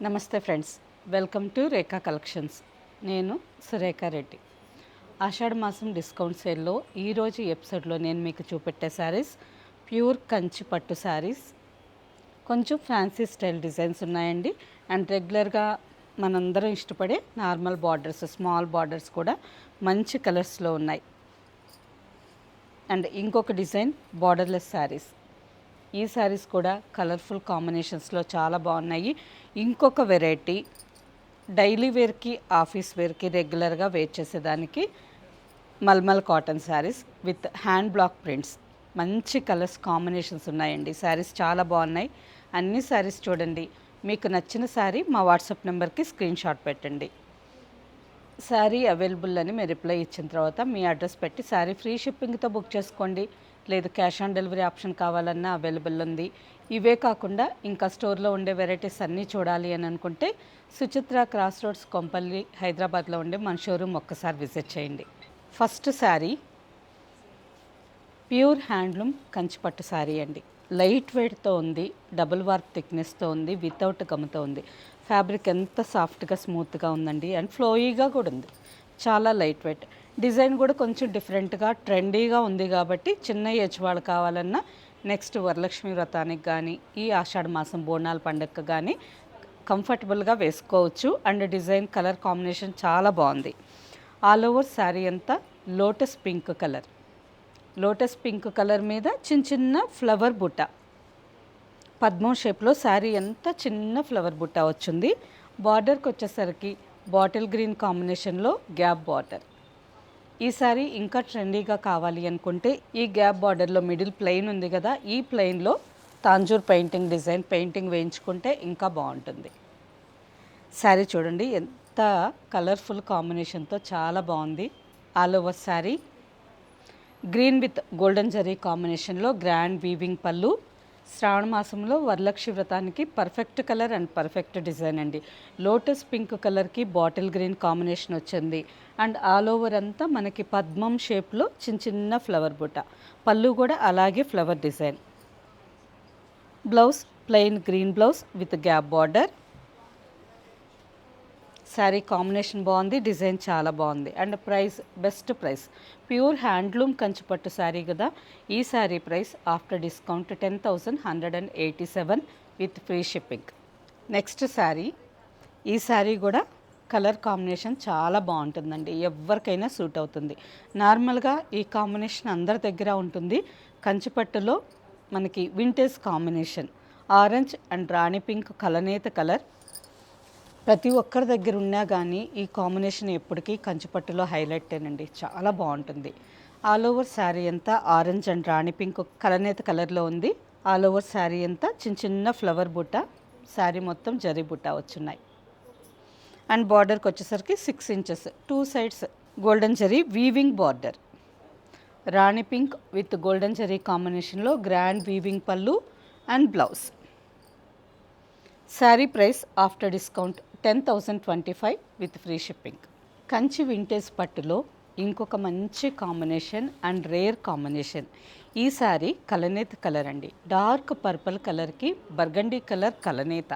నమస్తే friends, welcome to Rekha collections. నేను సురేఖ రెడ్డి. ఆషాఢ మాసం డిస్కౌంట్ సేల్లో ఈరోజు ఎపిసోడ్లో నేను మీకు చూపెట్టే శారీస్ ప్యూర్ కంచి పట్టు శారీస్. కొంచెం ఫ్యాన్సీ స్టైల్ డిజైన్స్ ఉన్నాయండి. అండ్ రెగ్యులర్గా మనందరం ఇష్టపడే నార్మల్ బార్డర్స్, స్మాల్ బార్డర్స్ కూడా మంచి కలర్స్లో ఉన్నాయి. అండ్ ఇంకొక డిజైన్ బార్డర్లెస్ శారీస్. ఈ శారీస్ కూడా కలర్ఫుల్ కాంబినేషన్స్లో చాలా బాగున్నాయి. ఇంకొక వెరైటీ డైలీ వేర్కి, ఆఫీస్ వేర్కి రెగ్యులర్గా వేర్ చేసేదానికి mulmul cotton saris with hand block prints. మంచి కలర్స్ కాంబినేషన్స్ ఉన్నాయండి. శారీస్ చాలా బాగున్నాయి. అన్ని శారీస్ చూడండి. మీకు నచ్చిన శారీ మా వాట్సాప్ నెంబర్కి స్క్రీన్ షాట్ పెట్టండి. శారీ అవైలబుల్ అని మీరు రిప్లై ఇచ్చిన తర్వాత మీ అడ్రస్ పెట్టి శారీ ఫ్రీ షిప్పింగ్తో బుక్ చేసుకోండి. లేదు క్యాష్ ఆన్ డెలివరీ ఆప్షన్ కావాలన్నా అవైలబుల్ ఉంది. ఇవే కాకుండా ఇంకా స్టోర్లో ఉండే వెరైటీస్ అన్నీ చూడాలి అని అనుకుంటే సుచిత్ర క్రాస్ రోడ్స్, కొంపల్లి, హైదరాబాద్లో ఉండే మన షోరూమ్ ఒక్కసారి విజిట్ చేయండి. First sari pure handloom Kanchipattu sari అండి. లైట్ వెయిట్తో ఉంది, డబుల్ వార్ప్ థిక్నెస్తో ఉంది, వితౌట్ గమ్తో ఉంది. ఫ్యాబ్రిక్ ఎంత సాఫ్ట్గా స్మూత్గా ఉందండి. అండ్ ఫ్లోయీగా కూడా ఉంది. చాలా లైట్ వెయిట్. డిజైన్ కూడా కొంచెం డిఫరెంట్గా ట్రెండీగా ఉంది కాబట్టి చిన్న ఏజ్ వాళ్ళు కావాలన్నా నెక్స్ట్ వరలక్ష్మి వ్రతానికి కానీ ఈ ఆషాఢ మాసం బోనాల పండుగకు కానీ కంఫర్టబుల్గా వేసుకోవచ్చు. అండ్ డిజైన్ కలర్ కాంబినేషన్ చాలా బాగుంది. ఆల్ ఓవర్ శారీ అంతా lotus pink colour. Lotus pink colour మీద చిన్న చిన్న ఫ్లవర్ బుట్ట, పద్మం షేప్లో శారీ అంతా చిన్న ఫ్లవర్ బుట్ట వచ్చింది. బార్డర్కి వచ్చేసరికి బాటిల్ గ్రీన్ కాంబినేషన్లో గ్యాప్ బార్డర్. ఈ శారీ ఇంకా ట్రెండీగా కావాలి అనుకుంటే ఈ గ్యాప్ బార్డర్లో మిడిల్ ప్లెయిన్ ఉంది కదా, ఈ ప్లెయిన్లో తాంజూర్ పెయింటింగ్ వేయించుకుంటే ఇంకా బాగుంటుంది. శారీ చూడండి ఎంత కలర్ఫుల్ కాంబినేషన్తో చాలా బాగుంది. All over sari green with golden zari కాంబినేషన్లో గ్రాండ్ వీవింగ్ పళ్ళు. శ్రావణ మాసంలో వరలక్ష్మి వ్రతానికి perfect colour and perfect design అండి. లోటస్ పింక్ కలర్కి బాటిల్ గ్రీన్ కాంబినేషన్ వచ్చింది. అండ్ ఆల్ ఓవర్ అంతా మనకి పద్మం షేప్లో చిన్న చిన్న ఫ్లవర్ బుట్ట. పళ్ళు కూడా అలాగే flower design. Blouse plain green blouse with gap border. Sari combination బాగుంది, డిజైన్ చాలా బాగుంది. And price best price. Pure handloom Kanchipattu sari కదా. ఈ sari price after discount 10,187 with free shipping. Next sari. ఈ శారీ కూడా కలర్ కాంబినేషన్ చాలా బాగుంటుందండి. ఎవరికైనా సూట్ అవుతుంది. నార్మల్గా ఈ కాంబినేషన్ అందరి దగ్గర ఉంటుంది. కంచిపట్టులో మనకి vintage combination orange and rani pink కలనేత కలర్ ప్రతి ఒక్కరి దగ్గర ఉన్నా కానీ ఈ కాంబినేషన్ ఎప్పటికీ కంచిపట్టులో హైలైటేనండి. చాలా బాగుంటుంది. ఆల్ ఓవర్ శారీ అంతా ఆరెంజ్ అండ్ రాణి పింక్ కలనేత కలర్లో ఉంది. ఆల్ ఓవర్ శారీ అంతా చిన్న చిన్న ఫ్లవర్ బుట్ట, శారీ మొత్తం జరీ బుట్ట వచ్చున్నాయి. అండ్ బార్డర్కి వచ్చేసరికి 6 ఇంచెస్ 2 సైడ్స్ గోల్డెన్ జరీ weaving border. Rani pink with golden zari కాంబినేషన్లో గ్రాండ్ వీవింగ్ పళ్ళు and blouse. Sari price after discount 10,025 with free shipping. Kanchi vintage పట్టులో ఇంకొక మంచి కాంబినేషన్ అండ్ రేర్ కాంబినేషన్. ఈ శారీ కలనేత కలర్ అండి. డార్క్ పర్పుల్ కలర్కి బర్గండీ కలర్ కలనేత.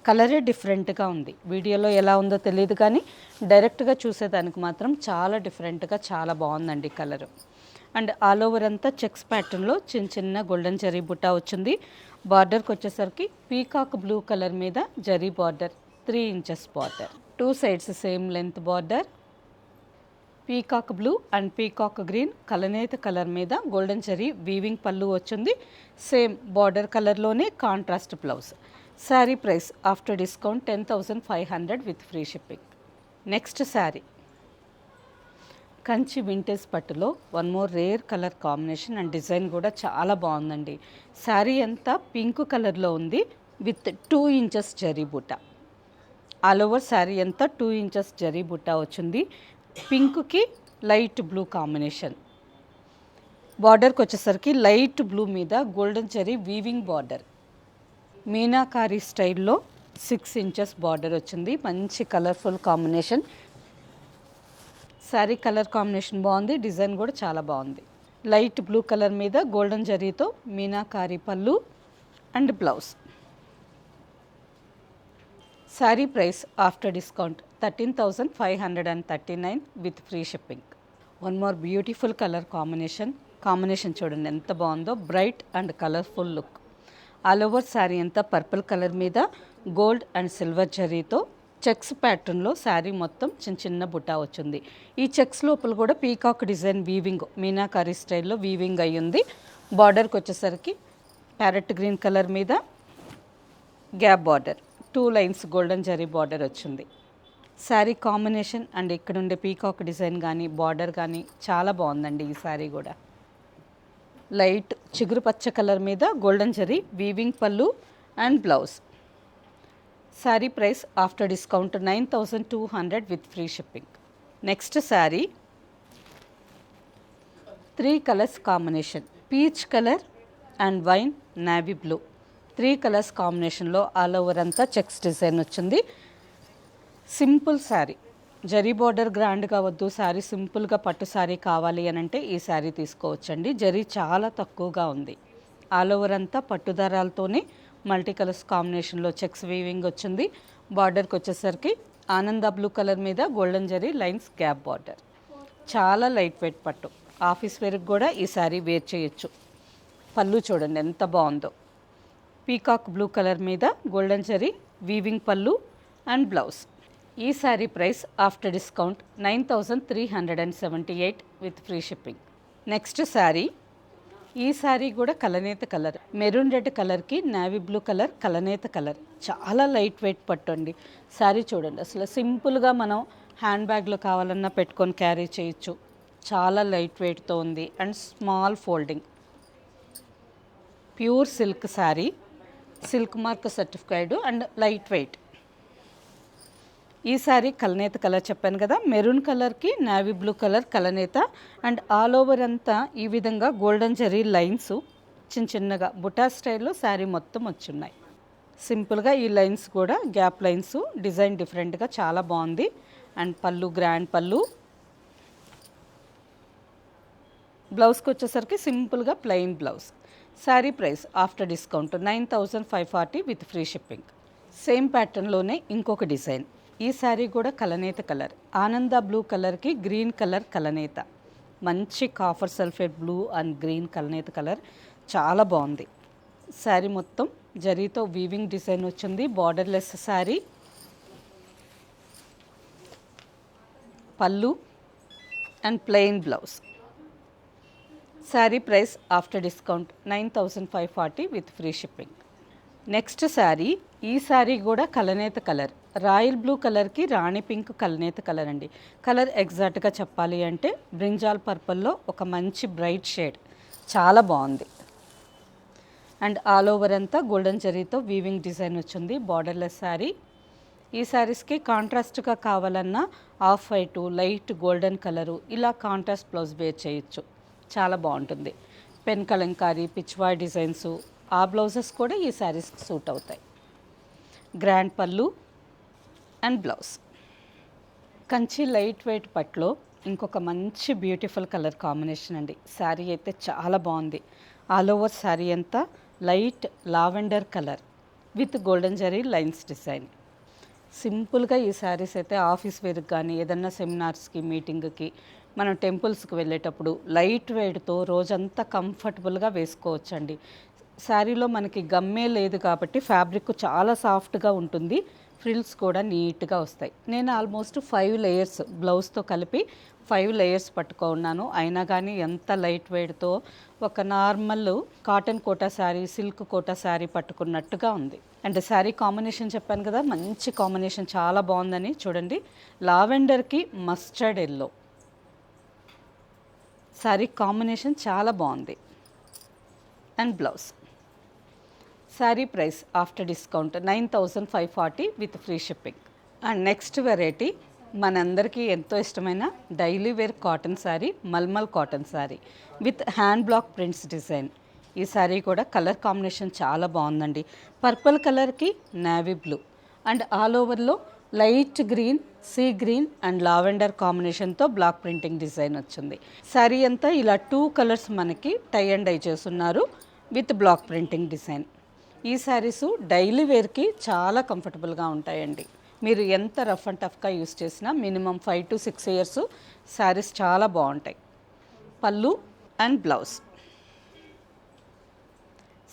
కలరే డిఫరెంట్గా ఉంది. వీడియోలో ఎలా ఉందో తెలియదు కానీ డైరెక్ట్గా చూసేదానికి మాత్రం చాలా డిఫరెంట్గా చాలా బాగుందండి కలరు. అండ్ ఆల్ ఓవర్ అంతా చెక్స్ ప్యాటర్న్లో చిన్న చిన్న గోల్డెన్ జరీ బుట్ట వచ్చింది. బార్డర్కి వచ్చేసరికి పీకాక్ బ్లూ కలర్ మీద జరీ border, 3 inches border. 2 sides same length border. Peacock blue and peacock green కలనేత కలర్ మీద గోల్డెన్ జరీ వీవింగ్ పళ్ళు వచ్చింది. సేమ్ బార్డర్ కలర్లోనే contrast blouse. Sari price after discount 10,500 with free shipping. Next sari Kanchi vintage పట్టులో one more rare colour combination and design కూడా చాలా బాగుందండి. శారీ అంతా పింక్ కలర్లో ఉంది విత్ 2 ఇంచెస్ జరీ బుట్ట. ఆల్ ఓవర్ శారీ అంతా 2 ఇంచెస్ జరీ బుట్ట వచ్చింది. పింక్కి లైట్ బ్లూ కాంబినేషన్. బార్డర్కి వచ్చేసరికి లైట్ బ్లూ మీద గోల్డెన్ జరీ వీవింగ్ బార్డర్. మీనాకారి స్టైల్లో 6 ఇంచెస్ బార్డర్ వచ్చింది. మంచి colourful combination. Sari colour combination బాగుంది, డిజైన్ కూడా చాలా బాగుంది. లైట్ బ్లూ కలర్ మీద గోల్డెన్ జరీతో మీనాకారి పళ్ళు and blouse. Sari price after discount 13,539 with free shipping. One more beautiful colour combination చూడండి ఎంత బాగుందో. Bright and colourful look. All over sari అంతా పర్పుల్ కలర్ మీద గోల్డ్ అండ్ సిల్వర్ జరీతో చెక్స్ ప్యాటర్న్లో శారీ మొత్తం చిన్న చిన్న బుటా వచ్చింది. ఈ చెక్స్ లోపల కూడా పీకాక్ డిజైన్ వీవింగ్, మీనాకారీ స్టైల్లో వీవింగ్ అయ్యింది. బార్డర్కి వచ్చేసరికి ప్యారెట్ గ్రీన్ కలర్ మీద gap border, 2 lines golden zari border వచ్చింది. శారీ కాంబినేషన్ అండ్ ఇక్కడ ఉండే పీకాక్ డిజైన్ కానీ బార్డర్ కానీ చాలా బాగుందండి. ఈ శారీ కూడా లైట్ చిగురు పచ్చ కలర్ మీద గోల్డెన్ జరీ వీవింగ్ పళ్ళు and blouse. Sari price after discount 9,200 with free shipping. Next sari 3 colours combination, peach colour and wine navy blue. 3 colours కాంబినేషన్లో ఆల్ ఓవర్ అంతా చెక్స్ డిజైన్ వచ్చింది. సింపుల్ శారీ, జరీ బార్డర్ గ్రాండ్గా వద్దు, శారీ సింపుల్గా పట్టు శారీ కావాలి అని అంటే ఈ శారీ తీసుకోవచ్చండి. జరీ చాలా తక్కువగా ఉంది. ఆల్ ఓవర్ అంతా పట్టుదారాలతోనే మల్టీ కలర్స్ కాంబినేషన్లో చెక్స్ వీవింగ్ వచ్చింది. బార్డర్కి వచ్చేసరికి ఆనంద బ్లూ కలర్ మీద golden zari lines gap border. చాలా లైట్ వెయిట్ పట్టు, ఆఫీస్ వేర్కి కూడా ఈ శారీ వేర్ చేయొచ్చు. పళ్ళు చూడండి ఎంత బాగుందో. పీకాక్ బ్లూ కలర్ మీద గోల్డెన్ జరీ వీవింగ్ పళ్ళు అండ్ బ్లౌజ్. ఈ sari price after discount 9,378 with free shipping. Next sari, ఈ శారీ కూడా కలనేత కలర్, మెరూన్ రెడ్ కలర్కి నావీ బ్లూ కలర్ కలనేత కలర్. చాలా లైట్ వెయిట్ పట్టు అండి. శారీ చూడండి అసలు సింపుల్గా మనం హ్యాండ్ బ్యాగ్లో కావాలన్నా పెట్టుకొని క్యారీ చేయొచ్చు. చాలా లైట్ వెయిట్తో ఉంది and small folding. Pure silk sari, silk mark certified and light weight. ఈ శారీ కలనేత కలర్ చెప్పాను కదా, మెరూన్ కలర్కి నావీ బ్లూ కలర్ కలనేత అండ్ ఆల్ ఓవర్ అంతా ఈ విధంగా గోల్డెన్ జరీ లైన్స్ చిన్న చిన్నగా బుటా స్టైల్లో శారీ మొత్తం వచ్చున్నాయి. సింపుల్గా ఈ లైన్స్ కూడా గ్యాప్ లైన్స్, డిజైన్ డిఫరెంట్గా చాలా బాగుంది. అండ్ పళ్ళు గ్రాండ్ పళ్ళు. బ్లౌజ్కి వచ్చేసరికి సింపుల్గా plain blouse. Sari price after discount 9,540 with free shipping. Same ప్యాటర్న్లోనే ఇంకొక డిజైన్. ఈ శారీ కూడా కలనేత కలర్, ఆనంద బ్లూ కలర్కి గ్రీన్ కలర్ కలనేత. మంచి copper sulphate blue and green కలనేత కలర్ చాలా బాగుంది. శారీ మొత్తం జరీతో వీవింగ్ డిజైన్ వచ్చింది. బార్డర్లెస్ శారీ. పళ్ళు and plain blouse. Sari price after discount 9,540 with free shipping. Next sari, ఈ శారీ కూడా కలనేత కలర్, రాయల్ బ్లూ కలర్కి రాణి పింక్ కలనేత కలర్ అండి. కలర్ ఎగ్జాక్ట్గా చెప్పాలి అంటే బ్రింజాల్ పర్పుల్లో ఒక మంచి బ్రైట్ షేడ్. చాలా బాగుంది. అండ్ ఆల్ ఓవర్ అంతా గోల్డెన్ జరీతో వీవింగ్ డిజైన్ వచ్చింది. బార్డర్లెస్ శారీ. ఈ శారీస్కి కాంట్రాస్ట్గా కావాలన్నా off white, light golden colour, ఇలా కాంట్రాస్ట్ బ్లౌజ్ వేర్ చేయొచ్చు. చాలా బాగుంటుంది. పెన్ కలంకారీ, పిచ్వాయ్ డిజైన్స్, ఆ బ్లౌజెస్ కూడా ఈ శారీస్కి సూట్ అవుతాయి. గ్రాండ్ పళ్ళు and blouse. Kanchi light weight పట్లో ఇంకొక మంచి బ్యూటిఫుల్ కలర్ కాంబినేషన్ అండి. శారీ అయితే చాలా బాగుంది. ఆల్ ఓవర్ శారీ అంతా light lavender colour with golden zari lines design. సింపుల్గా ఈ శారీస్ అయితే ఆఫీస్ వేర్కి కానీ ఏదన్నా సెమినార్స్కి, మీటింగ్కి, మనం టెంపుల్స్కి వెళ్ళేటప్పుడు లైట్ వెయిట్తో రోజంతా కంఫర్టబుల్గా వేసుకోవచ్చండి. శారీలో మనకి గమ్మే లేదు కాబట్టి ఫ్యాబ్రిక్ చాలా సాఫ్ట్గా ఉంటుంది. ఫ్రిల్స్ కూడా నీట్గా వస్తాయి. నేను ఆల్మోస్ట్ 5 లేయర్స్ బ్లౌజ్తో కలిపి 5 లేయర్స్ పట్టుకున్నాను. అయినా కానీ ఎంత లైట్ వెయిట్తో ఒక normal cotton Kota sari, silk Kota sari పట్టుకున్నట్టుగా ఉంది. అండ్ శారీ కాంబినేషన్ చెప్పాను కదా, మంచి కాంబినేషన్, చాలా బాగుందని. చూడండి, లావెండర్కి మస్టర్డ్ ఎల్లో. శారీ కాంబినేషన్ చాలా బాగుంది. And blouse. Sari price after discount 9,540 with free shipping. And next variety మనందరికీ ఎంతో ఇష్టమైన daily wear cotton sari, mulmul cotton sari with hand block prints design. ఈ శారీ కూడా కలర్ కాంబినేషన్ చాలా బాగుందండి. పర్పుల్ కలర్కి నావీ బ్లూ అండ్ ఆల్ ఓవర్లో light green, sea green and lavender కాంబినేషన్తో బ్లాక్ ప్రింటింగ్ డిజైన్ వచ్చింది. శారీ అంతా ఇలా 2 కలర్స్ మనకి టై అండ్ డై చేస్తున్నారు విత్ బ్లాక్ ప్రింటింగ్ డిజైన్. ఈ శారీస్ డైలీ వేర్కి చాలా కంఫర్టబుల్గా ఉంటాయండి. మీరు ఎంత రఫ్ అండ్ టఫ్గా యూస్ చేసినా మినిమం 5 to 6 ఇయర్స్ శారీస్ చాలా బాగుంటాయి. Pallu and blouse.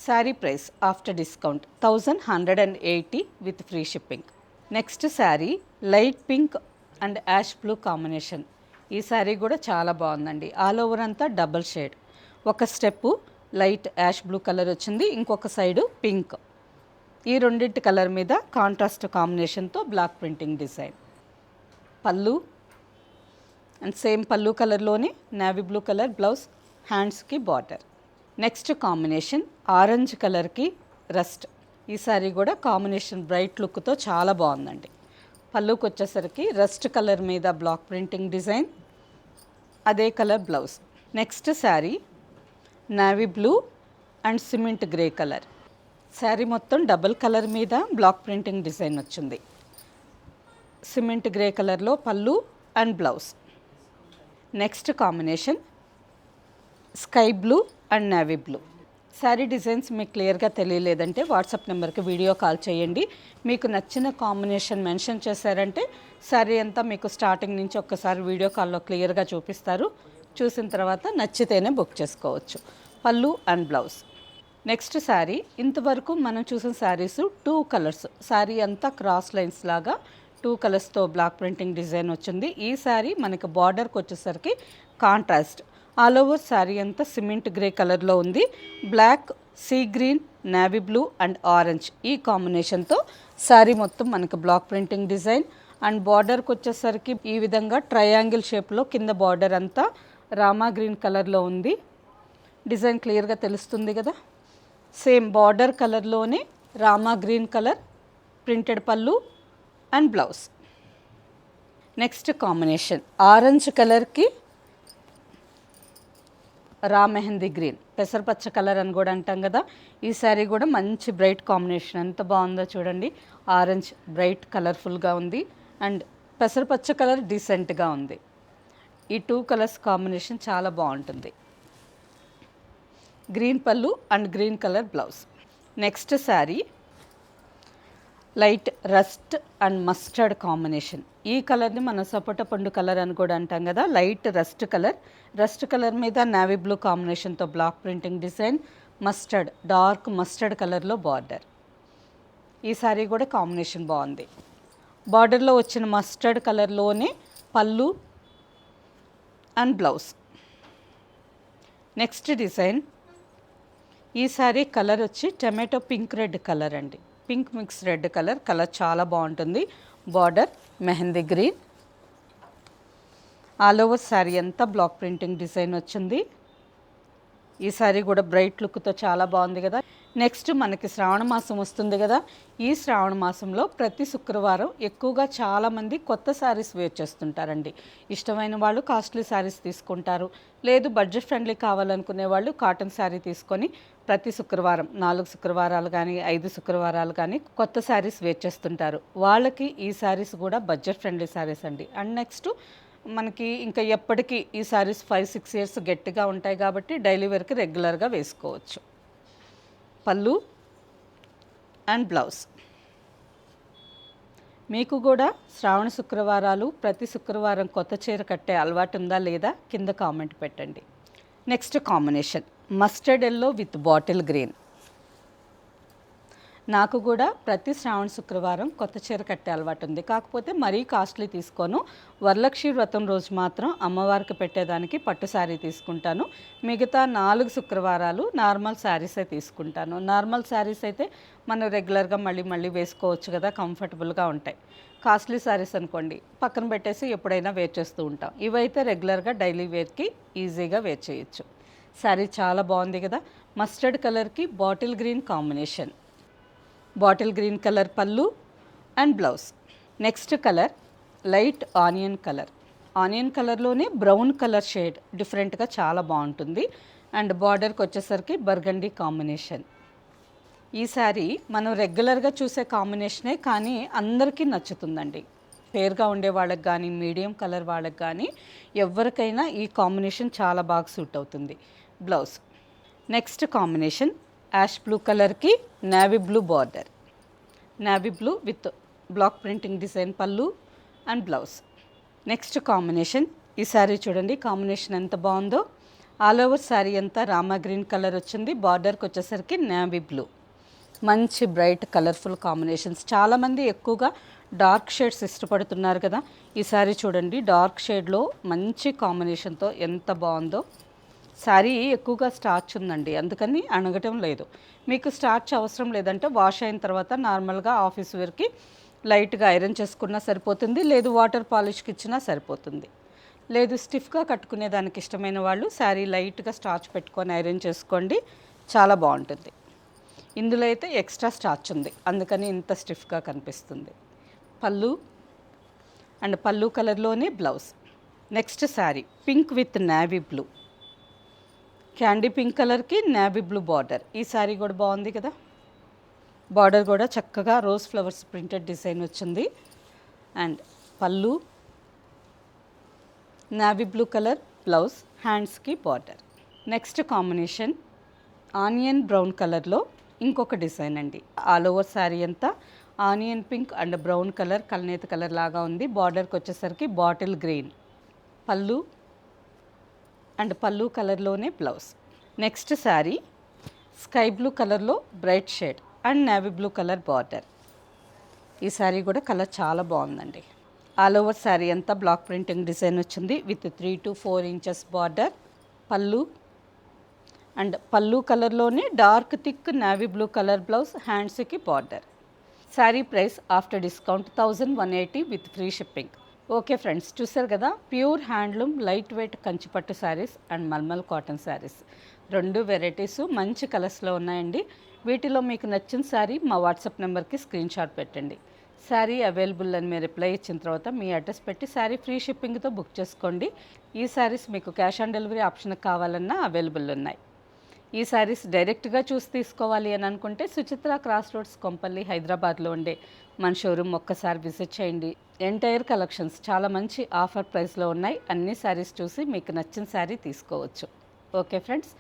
Sari price after discount 1180 with free shipping. Next sari light pink and ash blue combination. ఈ శారీ కూడా చాలా బాగుందండి. ఆల్ ఓవర్ అంతా డబల్ షేడ్. ఒక step light ash blue colour వచ్చింది, ఇంకొక సైడు పింక్. ఈ రెండింటి కలర్ మీద కాంట్రాస్ట్ కాంబినేషన్తో బ్లాక్ ప్రింటింగ్ డిజైన్. పళ్ళు అండ్ సేమ్ పళ్ళు కలర్లోనే నేవీ బ్లూ కలర్ బ్లౌజ్, హ్యాండ్స్కి బార్డర్. నెక్స్ట్ కాంబినేషన్ ఆరెంజ్ కలర్కి రస్ట్. ఈ సారీ కూడా కాంబినేషన్ బ్రైట్ లుక్తో చాలా బాగుందండి. పళ్ళుకి వచ్చేసరికి రస్ట్ కలర్ మీద బ్లాక్ ప్రింటింగ్ డిజైన్, అదే colour blouse. Next sari navy blue and cement grey colour. Sari మొత్తం డబుల్ కలర్ మీద బ్లాక్ ప్రింటింగ్ డిజైన్ వచ్చింది. సిమెంట్ గ్రే కలర్లో పళ్ళు and blouse. Next combination sky blue and navy blue. Sari designs మీకు క్లియర్గా తెలియలేదంటే వాట్సాప్ నెంబర్కి వీడియో కాల్ చేయండి. మీకు నచ్చిన కాంబినేషన్ మెన్షన్ చేశారంటే శారీ అంతా మీకు స్టార్టింగ్ నుంచి ఒక్కసారి వీడియో కాల్లో క్లియర్గా చూపిస్తారు. చూసిన తర్వాత నచ్చితేనే బుక్ చేసుకోవచ్చు. పళ్ళు అండ్ బ్లౌజ్. నెక్స్ట్ శారీ ఇంతవరకు మనం చూసిన శారీస్ 2 కలర్స్. శారీ అంతా క్రాస్ లైన్స్ లాగా 2 కలర్స్తో బ్లాక్ ప్రింటింగ్ డిజైన్ వచ్చింది. ఈ శారీ మనకి బార్డర్కి వచ్చేసరికి కాంట్రాస్ట్. ఆల్ ఓవర్ శారీ అంతా సిమెంట్ గ్రే కలర్లో ఉంది. Black, sea green, navy blue and orange ఈ కాంబినేషన్తో శారీ మొత్తం మనకి బ్లాక్ ప్రింటింగ్ డిజైన్. అండ్ బార్డర్కి వచ్చేసరికి ఈ విధంగా ట్రయాంగిల్ షేప్లో కింద బార్డర్ అంతా రామా గ్రీన్ కలర్లో ఉంది. డిజైన్ క్లియర్గా తెలుస్తుంది కదా. సేమ్ బార్డర్ కలర్లోనే రామా గ్రీన్ కలర్ ప్రింటెడ్ పళ్ళు and blouse. Next combination orange కలర్కి రా మెహందీ గ్రీన్, పెసరపచ్చ కలర్ అని కూడా అంటాం కదా. ఈ శారీ కూడా మంచి బ్రైట్ కాంబినేషన్. ఎంత బాగుందో చూడండి. ఆరెంజ్ బ్రైట్ కలర్ఫుల్గా ఉంది అండ్ పెసరపచ్చ కలర్ డీసెంట్గా ఉంది. ఈ 2 కలర్స్ కాంబినేషన్ చాలా బాగుంటుంది. గ్రీన్ పళ్ళు and green colour blouse. Next sari light rust and mustard combination. ఈ కలర్ని మనం సపోటా పండు కలర్ అని కూడా అంటాం కదా. లైట్ రస్ట్ కలర్ మీద నేవీ బ్లూ కాంబినేషన్తో block printing design, mustard dark mustard కలర్లో బార్డర్. ఈ శారీ కూడా కాంబినేషన్ బాగుంది. బార్డర్లో వచ్చిన మస్టర్డ్ కలర్లోనే పళ్ళు అండ్ బ్లౌజ్. నెక్స్ట్ డిజైన్ ఈ శారీ కలర్ వచ్చి టమాటో పింక్ రెడ్ కలర్ అండి. పింక్ మిక్స్ రెడ్ కలర్ చాలా బాగుంటుంది. Border mehndi green. All over sari అంతా బ్లాక్ ప్రింటింగ్ డిజైన్ వచ్చింది. ఈ శారీ కూడా బ్రైట్ లుక్తో చాలా బాగుంది కదా. నెక్స్ట్ మనకి శ్రావణ మాసం వస్తుంది కదా. ఈ శ్రావణ మాసంలో ప్రతి శుక్రవారం ఎక్కువగా చాలామంది కొత్త శారీస్ వేర్ చేస్తుంటారండి. ఇష్టమైన వాళ్ళు కాస్ట్లీ శారీస్ తీసుకుంటారు. లేదు బడ్జెట్ ఫ్రెండ్లీ కావాలనుకునే వాళ్ళు కాటన్ శారీ తీసుకొని ప్రతి శుక్రవారం 4 శుక్రవారాలు కానీ 5 శుక్రవారాలు కానీ కొత్త శారీస్ వేర్ చేస్తుంటారు. వాళ్ళకి ఈ శారీస్ కూడా బడ్జెట్ ఫ్రెండ్లీ శారీస్ అండి. అండ్ నెక్స్ట్ మనకి ఇంకా ఎప్పటికీ ఈ శారీస్ 5-6 ఇయర్స్ గట్టిగా ఉంటాయి కాబట్టి డైలీ వేర్కి రెగ్యులర్గా వేసుకోవచ్చు. పళ్ళు అండ్ బ్లౌజ్. మీకు కూడా శ్రావణ శుక్రవారాలు ప్రతి శుక్రవారం కొత్త చీర కట్టే అలవాటు ఉందా లేదా కింద కామెంట్ పెట్టండి. Next combination mustard yellow with bottle green. నాకు కూడా ప్రతి శ్రావణ శుక్రవారం కొత్త చీర కట్టే అలవాటు ఉంది. కాకపోతే మరీ కాస్ట్లీ తీసుకోను. వరలక్ష్మి వ్రతం రోజు మాత్రం అమ్మవారికి పెట్టేదానికి పట్టు శారీ తీసుకుంటాను. మిగతా 4 శుక్రవారాలు నార్మల్ శారీసే తీసుకుంటాను. నార్మల్ శారీస్ అయితే మనం రెగ్యులర్గా మళ్ళీ వేసుకోవచ్చు కదా, కంఫర్టబుల్గా ఉంటాయి. కాస్ట్లీ శారీస్ అనుకోండి పక్కన పెట్టేసి ఎప్పుడైనా వేర్ చేస్తూ ఉంటాం. ఇవైతే రెగ్యులర్గా డైలీ వేర్కి ఈజీగా వేర్ చేయొచ్చు. శారీ చాలా బాగుంది కదా. మస్టర్డ్ కలర్కి bottle green combination. Bottle green colour పళ్ళు and blouse. Next colour light onion colour. Onion కలర్లోనే బ్రౌన్ కలర్ షేడ్ డిఫరెంట్గా చాలా బాగుంటుంది. అండ్ బార్డర్కి వచ్చేసరికి బర్గండీ కాంబినేషన్. ఈ శారీ మనం రెగ్యులర్గా చూసే కాంబినేషనే కానీ అందరికీ నచ్చుతుందండి. ఫేర్గా ఉండే వాళ్ళకి కానీ మీడియం కలర్ వాళ్ళకి కానీ ఎవరికైనా ఈ కాంబినేషన్ చాలా బాగా సూట్ అవుతుంది. Blouse. Next combination ash blue కలర్కి navy blue border, navy blue with black printing design పళ్ళు అండ్ బ్లౌజ్. నెక్స్ట్ కాంబినేషన్, ఈ శారీ చూడండి కాంబినేషన్ ఎంత బాగుందో. ఆల్ ఓవర్ శారీ అంతా రామా గ్రీన్ కలర్ వచ్చింది, బార్డర్కి వచ్చేసరికి నేవీ బ్లూ. మంచి బ్రైట్ కలర్ఫుల్ కాంబినేషన్స్. చాలామంది ఎక్కువగా డార్క్ షేడ్స్ ఇష్టపడుతున్నారు కదా, ఈ శారీ చూడండి డార్క్ షేడ్లో మంచి కాంబినేషన్తో ఎంత బాగుందో. శారీ ఎక్కువగా స్టార్చ్ ఉందండి, అందుకని అణగటం లేదు. మీకు స్టార్చ్ అవసరం లేదంటే వాష్ అయిన తర్వాత నార్మల్గా ఆఫీస్ వేర్కి లైట్గా ఐరన్ చేసుకున్నా సరిపోతుంది, లేదు వాటర్ పాలిష్కి ఇచ్చినా సరిపోతుంది. లేదు స్టిఫ్గా కట్టుకునే దానికి ఇష్టమైన వాళ్ళు శారీ లైట్గా స్టార్చ్ పెట్టుకొని ఐరన్ చేసుకోండి, చాలా బాగుంటుంది. ఇందులో అయితే ఎక్స్ట్రా స్టార్చ్ ఉంది, అందుకని ఇంత స్టిఫ్గా కనిపిస్తుంది. పళ్ళు అండ్ పళ్ళు కలర్లోనే blouse. Next sari pink with navy blue, candy pink కలర్కి నేవీ బ్లూ బార్డర్. ఈ శారీ కూడా బాగుంది కదా, బార్డర్ కూడా చక్కగా రోజ్ ఫ్లవర్స్ ప్రింటెడ్ డిజైన్ వచ్చింది. అండ్ పళ్ళు నేవీ బ్లూ కలర్ బ్లౌజ్, హ్యాండ్స్కి border. Next combination onion brown కలర్లో ఇంకొక డిజైన్ అండి. ఆల్ ఓవర్ శారీ అంతా onion pink and brown colour కల్నేత కలర్ లాగా ఉంది. బార్డర్కి వచ్చేసరికి బాటిల్ గ్రీన్ పళ్ళు అండ్ పళ్ళు కలర్లోనే blouse. Next sari sky blue కలర్లో bright shade and navy blue colour border. ఈ శారీ కూడా కలర్ చాలా బాగుందండి. ఆల్ ఓవర్ శారీ అంతా బ్లాక్ ప్రింటింగ్ డిజైన్ వచ్చింది విత్ 3 to 4 inches బార్డర్. పళ్ళు అండ్ పళ్ళు కలర్లోనే dark thick navy blue colour blouse, హ్యాండ్స్కి border. Sari price after discount 1180 with free shipping. Okay friends, చూసారు కదా ప్యూర్ హ్యాండ్లూమ్ లైట్ వెయిట్ కంచిపట్టు శారీస్ అండ్ మల్మల్ కాటన్ శారీస్, 2 వెరైటీస్ మంచి కలర్స్లో ఉన్నాయండి. వీటిలో మీకు నచ్చిన శారీ మా వాట్సాప్ నెంబర్కి స్క్రీన్ షాట్ పెట్టండి. శారీ అవైలబుల్ అని మీరు రిప్లై ఇచ్చిన తర్వాత మీ అడ్రస్ పెట్టి శారీ ఫ్రీ షిప్పింగ్తో బుక్ చేసుకోండి. ఈ శారీస్ మీకు క్యాష్ ఆన్ డెలివరీ ఆప్షన్ కావాలన్నా అవైలబుల్ ఉన్నాయి. ఈ శారీస్ డైరెక్ట్గా చూసి తీసుకోవాలి అని అనుకుంటే సుచిత్ర క్రాస్ రోడ్స్ కొంపల్లి హైదరాబాద్లో ఉండే మన షోరూమ్ ఒక్కసారి విజిట్ చేయండి. ఎంటైర్ కలెక్షన్స్ చాలా మంచి ఆఫర్ ప్రైస్లో ఉన్నాయి. అన్ని శారీస్ చూసి మీకు నచ్చిన శారీ తీసుకోవచ్చు. ఓకే ఫ్రెండ్స్,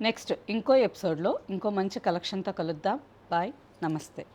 నెక్స్ట్ ఇంకో ఎపిసోడ్లో ఇంకో మంచి కలెక్షన్తో కలుద్దాం. బాయ్, నమస్తే.